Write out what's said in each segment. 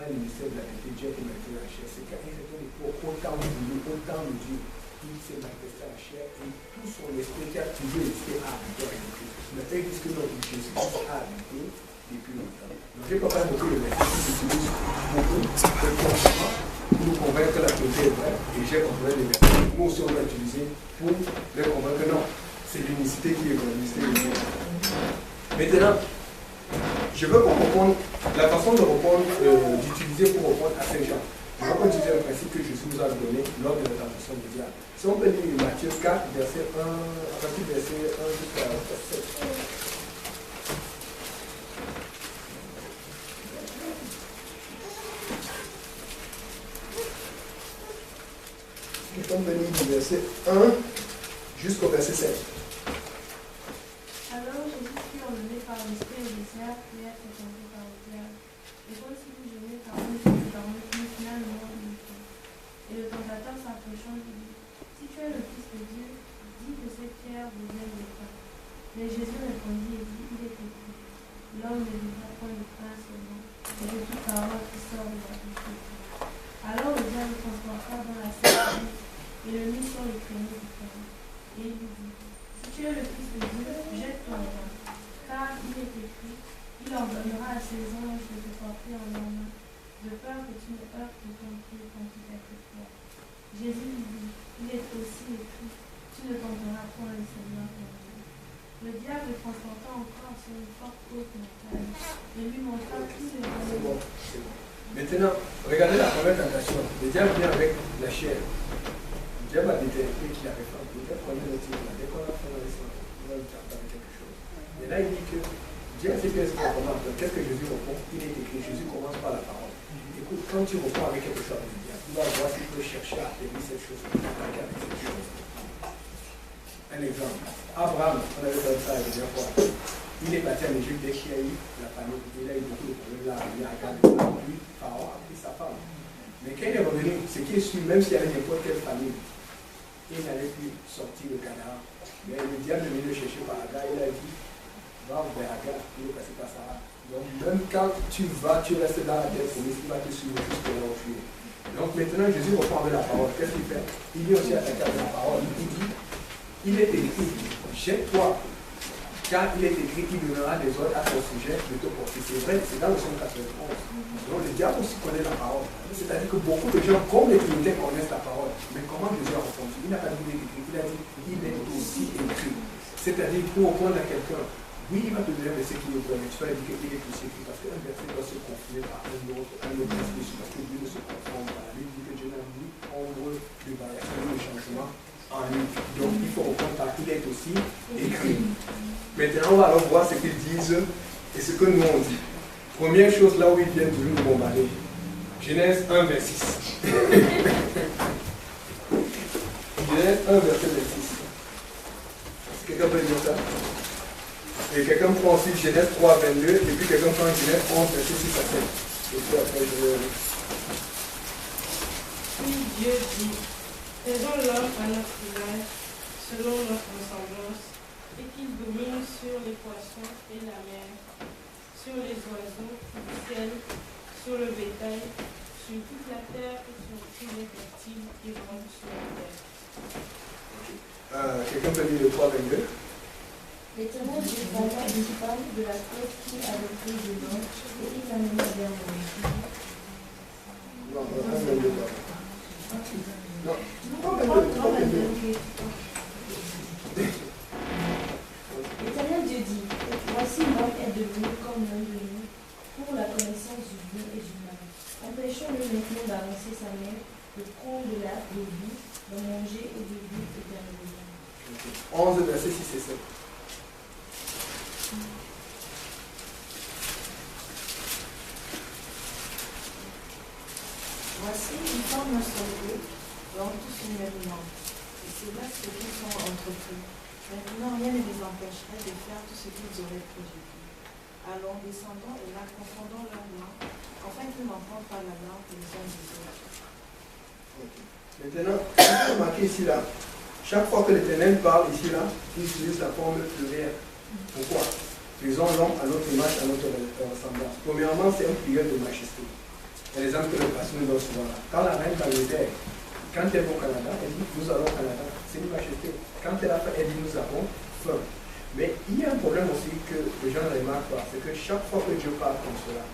le ministère de la vérité, Dieu qui m'a fait la chair, c'est qu'à une certaine époque, autant de Dieu, il s'est manifesté à la chair et tout son esprit qui a toujours été habité avec Christ. Maintenant, ils disent que notre Jésus a habité depuis longtemps. Donc, j'ai pas fait beaucoup de versets qui utilisent beaucoup de confinement pour nous convaincre que la vérité est vraie et j'ai compris les versets. Nous aussi, on va utiliser pour les convaincre que non, c'est l'unicité qui est l'unicité de Dieu. Maintenant, je veux qu'on reprenne la façon de reprendre, d'utiliser pour reprendre à Saint Jean. Je veux qu'on utilise le principe que Jésus nous a donné lors de la tentation du diable. Si on peut lire Matthieu 4, verset 1, à partir du verset 1 jusqu'à 7. On peut lire du verset 1 jusqu'au verset 7. Alors Jésus fut emmené par l'esprit au désert, puis être tenté par le diable. Et quand il eut jeûné 40 jours, finalement il eut faim. Et le tentateur s'approchant lui dit, si tu es le Fils de Dieu, dis que ces pierres deviennent des pains. Mais Jésus répondit et dit, il est écrit, l'homme ne vivra point de pain seulement, mais de toute parole qui sort de la bouche de Dieu. Alors le diable le transporta dans la salle et le mit sur le créneau du pain. Et il lui dit, si tu es le Fils de Dieu, jette-toi là, car il est écrit, il ordonnera à ses anges de te porter en leurs mains, de peur que tu ne heurtes ton pied contre quelque pierre. Jésus lui dit, il est aussi écrit, tu ne tenteras point le Seigneur ton Dieu. Le diable le transporta encore sur une forte haute montagne, et lui montra tous les royaumes. Maintenant, regardez la première tentation. Le diable vient avec la chair. Le diable a détecté qu'il avait faim. Peut-être qu'on est le type, dès qu'on a faim, on va lui tenter avec quelque chose. Et là, il dit que Dieu a fait qu'est-ce qu'on commence. Qu'est-ce que Jésus répond? Il est écrit. Jésus commence par la parole. Écoute, quand tu reprends avec quelque chose du diable, tu vas voir s'il peut chercher à atteindre cette chose, attaquer avec cette chose. Un exemple. Abraham, on avait fait ça la dernière fois. Il est parti en Égypte dès qu'il y a eu la famille. Il a eu beaucoup de problèmes là. Il a regardé lui, Pharaon a pris sa femme. Mais quand il est revenu, ce qui est sûr, même s'il y avait n'importe quelle famille, il n'allait plus sortir le Canaan. Mais le diable est venu le chercher par Agar. Il a dit, va vers Agar, il est passé par Sarah. Donc même quand tu vas, tu restes dans la terre promise, il va te suivre jusqu'à là où tu es. Donc maintenant, Jésus reprend avec la parole. Qu'est-ce qu'il fait? Il est aussi attaqué avec la parole. Il dit, il est écrit, jette-toi, car il est écrit qu'il donnera des ordres à ton sujet de te porter. C'est vrai, c'est dans le psaume 91. Donc le diable aussi connaît la parole. C'est-à-dire que beaucoup de gens, comme les Trinitaires, connaissent la parole. Mais comment Jésus a répondu? Il n'a pas dit qu'il est écrit, il a dit il est aussi écrit. C'est-à-dire pour répondre à quelqu'un, oui, il va te donner un verset qui est vrai, mais tu vas lui dire qu'il est aussi écrit. Parce qu'un verset doit se confiner par un autre verset, parce que Dieu ne se confond pas. La Bible dit que Dieu n'a ni ombre de variation, de changement en lui. Donc il faut reprendre par il est aussi écrit. Maintenant, on va alors voir ce qu'ils disent et ce que nous on dit. Première chose là où ils viennent de nous bombarder. Genèse 1, verset 6. Genèse 1, verset 26. Quelqu'un peut dire ça? Et quelqu'un prend aussi Genèse 3, 22, et puis quelqu'un prend Genèse 11, verset 6 à 7. Et puis après, je vais... Puis Dieu dit, faisons l'homme à notre image, selon notre ressemblance, et qu'il domine sur les poissons et la mer, sur les oiseaux du ciel, sur le bétail, sur toute la terre et sur tous les reptiles qui rampent sur la terre. Quelqu'un peut lire le 3, 22? L'Éternel Dieu forma une femme de la côte qui avait pris de l'homme et il l'amena vers moi. Non, pas 22. Non, L'Éternel Dieu dit, voici l'homme est devenu comme l'un de nous pour la connaissance du bien et du mal. Empêchons-le maintenant d'avancer sa main, de prendre de la vie, de manger et de vivre éternellement. 11, verset 6 et 7. Voici, ils forment un seul groupe, dans tous une même langue. Et c'est là ce qu'ils sont entrepris. Maintenant, rien ne les empêcherait de faire tout ce qu'ils auraient prévu. Alors, descendons et là, confondons leurs langues, afin qu'ils n'entendent pas la langue des uns des autres. Maintenant, il faut remarquer ici là, chaque fois que l'Éternel parle ici là, il utilise la forme plurielle. Pourquoi? Faisons l'homme à notre image, à notre ressemblance. Premièrement, c'est un pluriel de majesté. Et l'exemple que le pasteur nous donne souvent là. Quand la reine d'Angleterre, quand elle va au Canada, elle dit nous allons au Canada, c'est une macheté. Quand elle a fait, elle dit nous avons faim. Mais il y a un problème aussi que les gens ne remarquent pas, c'est que chaque fois que Dieu parle comme cela,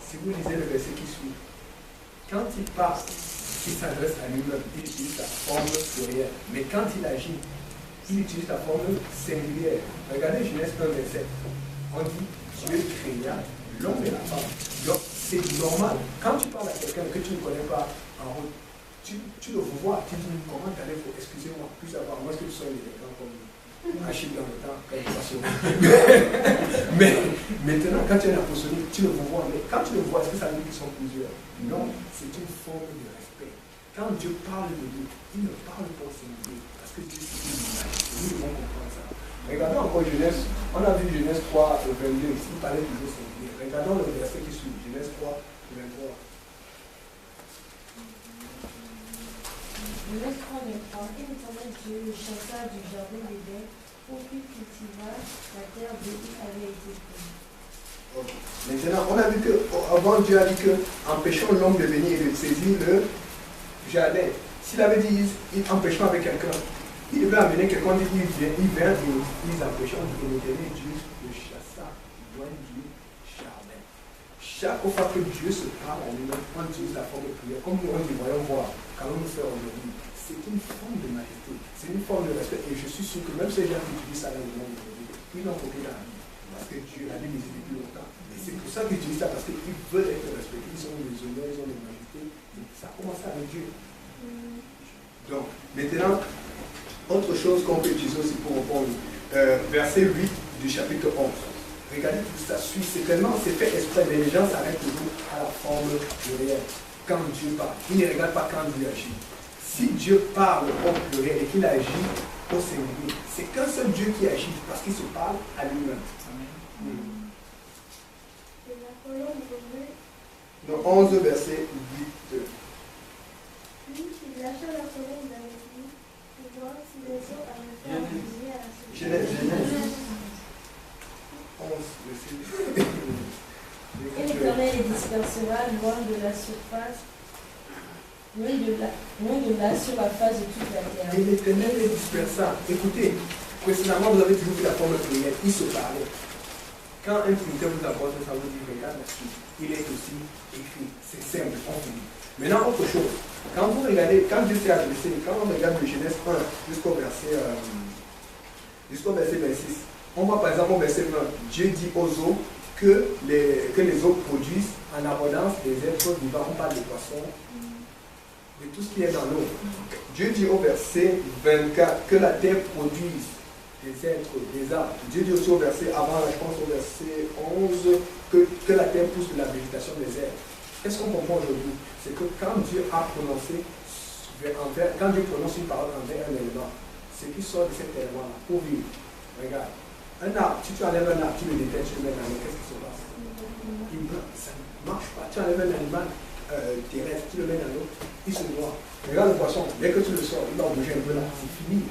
si vous lisez le verset qui suit, quand il parle, il s'adresse à lui-même, il utilise la forme plurielle. Mais quand il agit, il utilise la forme singulière. Regardez Genèse 1, verset. On dit Dieu créa l'homme et la femme. Donc c'est normal. Quand tu parles à quelqu'un que tu ne connais pas en route, tu le vois, tu dis comment t'allais pour excusez-moi, plus savoir, moi est-ce que tu sois élégant comme Achille dans le temps, quand il passe. Mais maintenant, quand tu es un apostolique, tu le vois. Mais quand tu le vois, est-ce que ça veut dire qu'ils sont plusieurs? Non, c'est une forme de respect. Quand Dieu parle de lui, il ne parle pas au singulier, parce que Dieu c'est une image. Nous devons comprendre ça. Regardons encore Genèse, on a vu Genèse 3, 22, il parlait toujours singulier. Regardons le verset qui suit, Genèse 3, 23. Genèse 3, 23. Et l'Éternel Dieu le chassa du jardin d'Éden pour qu'il cultivât la terre d'où il avait été pris. Okay. Maintenant, on a vu que, avant Dieu a dit qu'en empêchant l'homme de venir et de saisir le jardin, s'il avait dit empêchant avec quelqu'un, il devait amener quelqu'un, il vient et ils empêchent, et l'Éternel Dieu le chassa loin du jardin. Chaque fois que Dieu se parle à lui-même, on utilise la forme de prière, comme nous on dit, voyons voir, qu'allons nous faire aujourd'hui. C'est une forme de majesté, c'est une forme de respect, et je suis sûr que même ces gens qui utilisent ça dans le monde aujourd'hui, ils n'ont copié dans la Bible. Parce que Dieu l'a dit depuis longtemps. Et c'est pour ça qu'ils utilisent ça, parce qu'ils veulent être respectés. Ils ont des honneurs, ils ont des majestés. Et ça commence avec Dieu. Donc, maintenant, autre chose qu'on peut utiliser aussi pour répondre. Verset 8 du chapitre 11. Regardez tout ça suit. C'est tellement, c'est fait exprès, mais les gens s'arrêtent toujours à la forme plurielle. Quand Dieu parle. Ils ne regardent pas quand Dieu agit. Si Dieu parle au pluriel et qu'il agit au singulier, c'est qu'un seul Dieu qui agit parce qu'il se parle à lui-même. Et la colombe revenait. Donc 11 verset 8. Puis il lâcha la colombe avec lui pour voir si les eaux avaient fait arriver à la surface. Genèse 11 verset. Et l'Éternel les dispersera loin de la surface, loin de là sur la face de toute la terre. Et l'Éternel les dispersa. Écoutez, précédemment vous avez toujours vu la forme plurielle, il se parlait. Quand un printer vous apporte, ça vous dit regarde la suite. Il est aussi écrit. C'est simple, on finit. Maintenant, autre chose. Quand vous regardez, quand Dieu s'est adressé, quand on regarde le Genèse 1 jusqu'au verset 26, on voit par exemple au verset 20, Dieu dit aux eaux que les eaux produisent en abondance des êtres vivants. On parle des poissons, de tout ce qui est dans l'eau. Dieu dit au verset 24 que la terre produise des êtres, des arbres. Dieu dit aussi au verset avant, je pense au verset 11, que la terre pousse de la végétation des êtres. Qu'est-ce qu'on comprend aujourd'hui? C'est que quand Dieu a prononcé, quand Dieu prononce une parole envers un élément, ce qui sort de cet élément-là pour vivre. Regarde, un arbre, si tu enlèves un arbre, tu le détectes, tu le mets dans l'eau, qu'est-ce qui se passe? Il meurt, ça ne marche pas. Tu enlèves un animal terrestre, tu le mets dans l'eau, il se noie. Regarde le poisson, dès que tu le sors, il va bouger un peu là, c'est fini.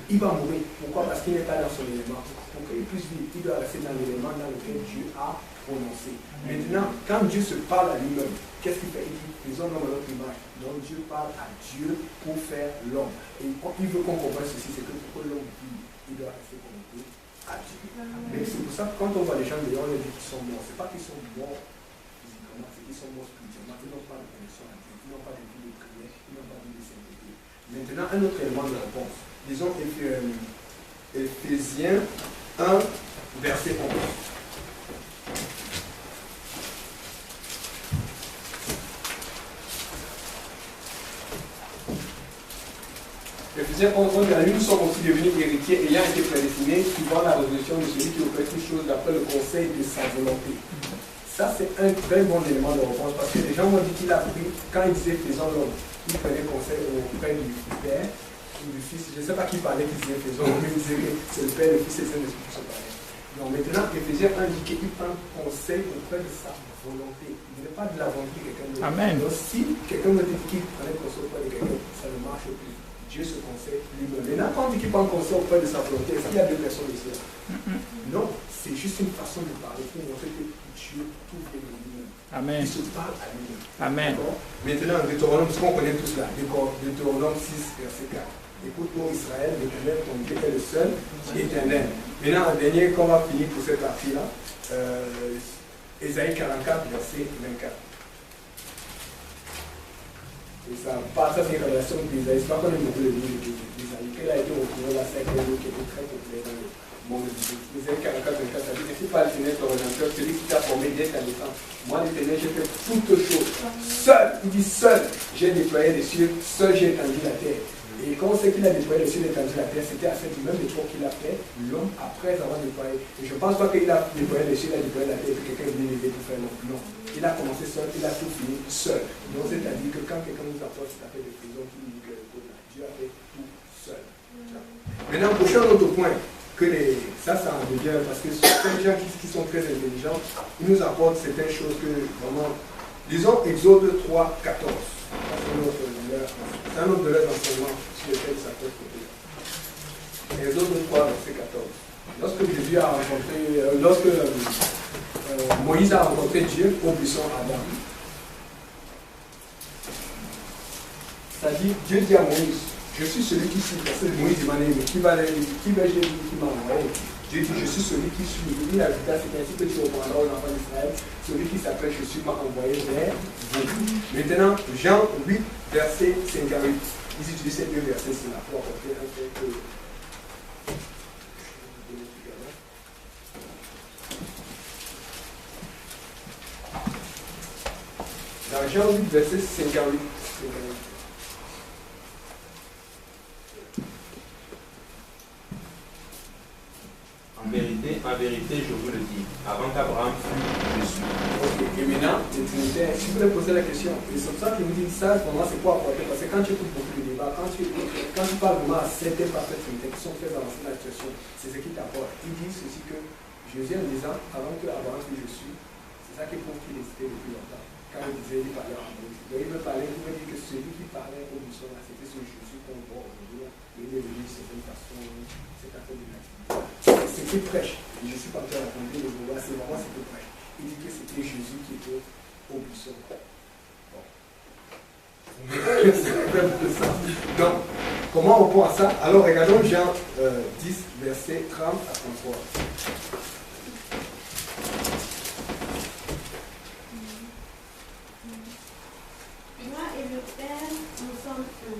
Il va mourir. Pourquoi? Parce qu'il n'est pas dans son élément. Pour qu'il puisse vivre, il doit rester dans l'élément dans lequel Dieu a prononcé. Maintenant, quand Dieu se parle à lui-même, qu'est-ce qu'il fait? Il dit, faisons l'homme à notre image. Donc Dieu parle à Dieu pour faire l'homme. Et il veut qu'on comprenne ceci, c'est que pour l'homme vive, il doit rester connecté à Dieu. Mais c'est pour ça que quand on voit les gens dehors, on dit qu'ils sont morts. Ce n'est pas qu'ils sont morts physiquement, c'est qu'ils sont morts spirituellement. Ils n'ont pas de connexion à Dieu, ils n'ont pas de vie de prière, ils n'ont pas de vie de sainteté. Maintenant, un autre élément de réponse. Disons Éphésiens 1, verset 11. Éphésiens 11, nous sommes aussi devenus héritiers ayant été prédestinés suivant la résolution de celui qui opère toutes choses d'après le conseil de sa volonté. Ça, c'est un très bon élément de réponse parce que les gens m'ont dit qu'il a pris, quand il disait faisons l'homme, il prenait conseil auprès du Père ou du Fils. Je ne sais pas qui parlait, qui disait faisons, mais il disait que c'est le Père, le Fils et le Saint-Esprit qui se parlaient. Donc maintenant, Éphésiens 1 dit qu'il prend conseil auprès de sa volonté. Il n'est pas de la volonté de quelqu'un d'autre. Amen. Donc si quelqu'un me dit qu'il prenait conseil auprès de quelqu'un, ça ne marche plus. Dieu se conseille lui-même. Maintenant, quand on dit qu'il prend conseil auprès de sa volonté, est-ce qu'il y a deux personnes ici? Non, c'est juste une façon de parler pour montrer que Dieu tout vient de lui-même. Amen. Il se parle à lui-même. Amen. Maintenant, Deutéronome, ce qu'on connaît tous là, Deutéronome 6, verset 4. Écoute, ô Israël, l'Éternel, ton Dieu est le seul éternel. Maintenant, un dernier qu'on va finir pour cette partie-là, Ésaïe 44, verset 24. Et ça, ça c'est une révélation d'Ésaïe. C'est pas qu'on aime beaucoup le livre d'Ésaïe. Qu'elle a été retrouvée là, c'est un livre qui était très populaire dans le monde de Dieu. Ésaïe 44, 24, ça dit que si pas l'Éternel ton rédempteur, celui qui t'a formé dès ta naissance. Moi, l'Éternel, j'ai fait toutes choses. Seul, il dit seul, j'ai déployé les cieux, seul j'ai étendu la terre. Et quand on sait qu'il a déployé les cieux et étendu la terre, c'était à cette même époque qu'il a fait l'homme après avoir déployé. Et je ne pense pas qu'il a déployé les cieux, il a déployé la terre et que quelqu'un est venu l'aider pour faire l'homme. Non. Il a commencé seul, il a tout fini seul. Donc c'est-à-dire que quand quelqu'un nous apporte cette affaire de prison, qui nous dit que Dieu a fait tout seul. Maintenant, prochain autre point, que ça en devient, parce que certains gens qui sont très intelligents, ils nous apportent certaines choses que vraiment. Disons Exode 3, 14. C'est un autre de leurs enseignements sur lequel ça peut être. Exode 3, verset 14. Lorsque Jésus a rencontré, Moïse a rencontré Dieu au buisson Adam, ça dit, Dieu dit à Moïse, je suis celui qui suit. Parce que Moïse demandait, mais qui va Jésus qui m'a envoyé? Dieu dit, je suis celui qui suit. Il ajouta, c'est ainsi que tu reprendras aux enfants d'Israël, celui qui s'appelle je suis m'a envoyé vers vous. Maintenant, Jean 8, verset 58. Ils utilisent ces deux versets là pour apporter un fait que. Dans Jean 8, verset 58. En vérité, je vous le dis, avant qu'Abraham fût, je suis. Ok, et maintenant, les Trinitaires, si vous voulez poser la question, et c'est pour ça qu'ils nous disent ça, pour moi, c'est quoi apporter? Parce que quand tu écoutes beaucoup de débats, quand tu parles vraiment à certaines parties Trinitaires qui sont très avancées dans la situation, c'est ce qui t'apporte. Ils disent aussi que Jésus, en disant, avant qu'Abraham fût, je suis, c'est ça qui prouve qu'il existait depuis longtemps. Quand il disait, il parlait en Moïse. Donc il veut dire que celui qui parlait au buisson, c'était ce Jésus qu'on voit aujourd'hui. Et il est venu de certaine façon, c'est un peu de l'activité. C'est qui prêche. Et je suis pas en train de raconter le bois, c'est vraiment ce qui prêche. Il dit que c'était Jésus qui était au buisson. Bon. C'est un peu ça. Donc, comment on répond à ça? Alors regardons Jean 10, verset 30 à 33. Moi et le Père, nous sommes un.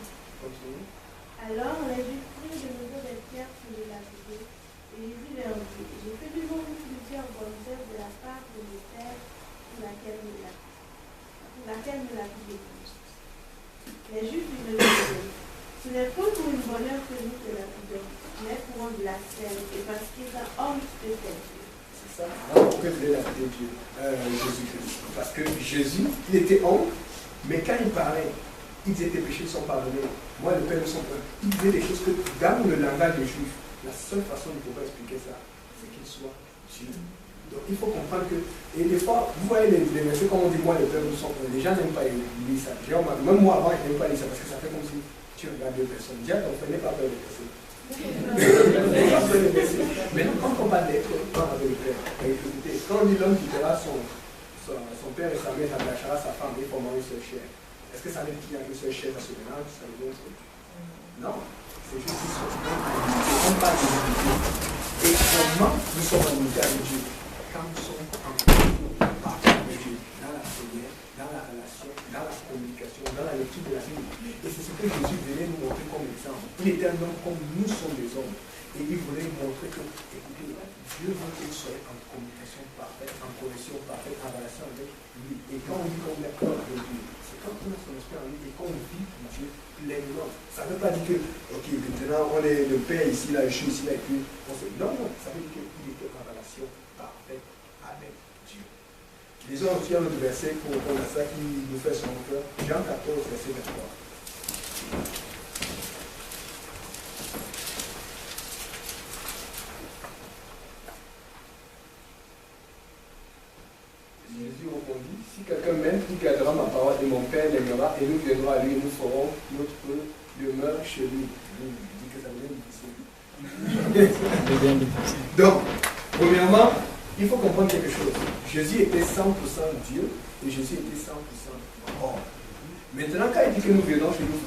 Alors les Juifs prirent de nouveau des pierres pour les lapider. Et Jésus leur dit, j'ai fait du monde plusieurs bonnes œuvres de la part de mon Père pour laquelle nous lapidez-vous. Les Juifs lui répondirent, ce n'est point pour une bonne œuvre que nous te lapidons, mais pour un blasphème et parce qu'il est un homme peut-être. C'est ça. Alors pourquoi il voulait lapider Dieu, Jésus-Christ? Parce que Jésus, il était homme, mais quand il parlait, il disait tes péchés sont pardonnés. Moi, le Père, nous sommes un. Il disait des choses que, dans le langage des Juifs, la seule façon de pouvoir expliquer ça, c'est qu'il soit Dieu. Donc, il faut comprendre que, et des fois, vous voyez les versets, comme on dit, moi, le Père, nous sommes un. Les gens n'aiment pas lire ça. Même moi, avant, je n'aime pas lire ça parce que ça fait comme si tu regardes deux personnes. Dieu, on ne fait pas peur des personnes. Mais non, quand on parle d'être avec le Père, écoutez, quand on dit l'homme quittera son père et sa mère, s'attachera à sa femme, il formera une seule chair. Est-ce que ça veut dire qu'il y a une seule chair dans ce ménage? Ça veut dire un truc? Non. C'est juste qu'ils sont on parle de l'unité. Et comment nous sommes en unité avec Dieu? Quand nous sommes en partage avec Dieu, dans la prière, dans la relation, dans la communication, dans la lecture de la Bible. Et c'est ce que Jésus venait nous montrer comme exemple. Il était un homme comme nous sommes des hommes. Et il voulait montrer que, écoutez, Dieu veut que nous soyons en communication parfaite, en connexion parfaite, en relation avec lui. Et quand on dit qu'on est corps avec Dieu, c'est quand on a son esprit en lui et qu'on vit pour Dieu pleinement. Ça ne veut pas dire que, ok, maintenant on est le Père ici, là, je suis ici, là, et puis on se... Non, non, ça veut dire qu'il était en relation parfaite avec Dieu. Lisons aussi un autre verset pour répondre à ça qui nous fait son cœur. Jean 14, verset 23. Jésus répondit, si quelqu'un m'aime, il gardera ma parole et mon Père l'aimera et nous viendrons à lui et nous ferons notre demeure chez lui. Il dit que ça devient difficile. Donc, Premièrement, il faut comprendre quelque chose. Jésus était 100% Dieu et Jésus était 100% homme. Maintenant, quand il dit que nous venons chez nous,